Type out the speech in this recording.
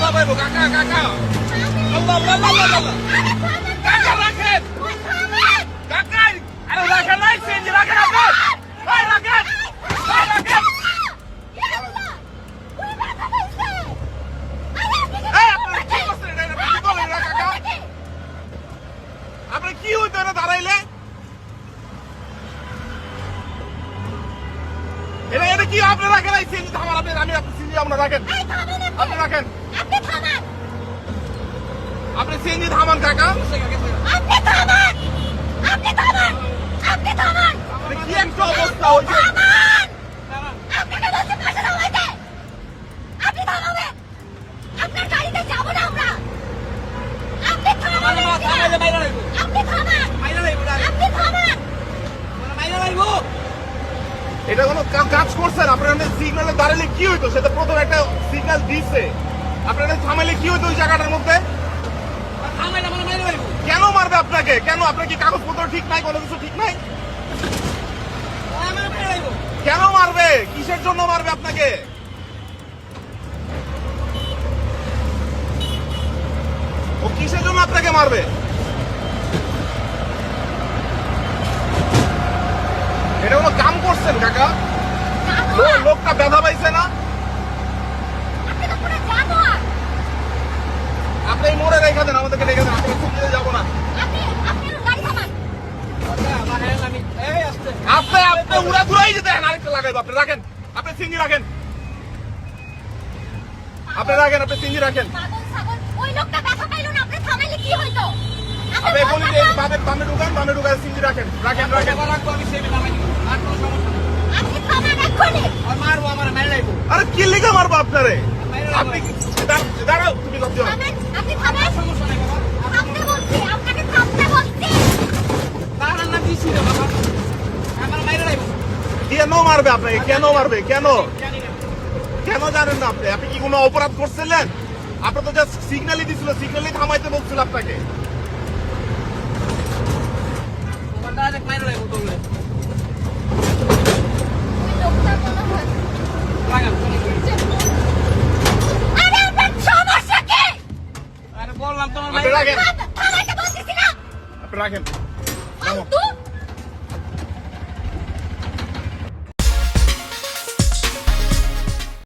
আল্লাহ ভাইবো কাকা কাকা আল্লাহ আল্লাহ আল্লাহ কাকা রাখেন কাকা আরে রাখেন নাই সিএনজি রাখেন আপনি ভাই রাখেন ভাই রাখেন আপনি কি হইতো না দাঁড়াইলে এটা এটা কি আপনি রাখেন এই সিএনজি থামান আপনি আমি আপনি সিএনজি আপনারা রাখেন আপনি রাখেন আপনি সিএনজি থামান কাকা কি একটা অবস্থা হয়েছে এটা কোনো কাজ করছেন আপনার সিগন্যালে দাঁড়ালে কি হইতো সেটা প্রথম একটা সিগন্যাল দিচ্ছে আপনার থামাইলে কি হইতো ওই জায়গাটার মধ্যে কেন মারবে আপনাকে কেন আপনার কি কাগজপত্র ঠিক নাই কোনো কিছু ঠিক নাই কেন মারবে কিসের জন্য মারবে আপনাকে ও কিসের জন্য আপনাকে মারবে এটা কোনো কাম করছেন কাকা লোকটা ব্যথা পাইছে না আপনি এই মোড়ে রেখে দেন আমাদেরকে রেখে দেন আমরা সুবিধা যাবো না আপনি আপনি উড়া ঘুরাই যেতে আরেকটা লাগাইবো আপনি রাখেন আপনি সিঙ্গি রাখেন আপনি রাখেন আপনি সিঙ্গি রাখেন আপনি বলি যে বামে ঢুকান সিঙ্গি রাখেন রাখেন রাখেন আরে কি লিখে মারবো আপনারে আপনি দাঁড়াও তুমি কত কেন মারবে আপনাকে কেন মারবে কেন কেন জানেন না আপনি আপনি কি কোনো অপরাধ করছিলেন আপনার তো জাস্ট সিগন্যালই দিছিল সিগন্যালই থামাইতে বলছিল আপনাকে বললাম তোমার রাখেন আপনি রাখেন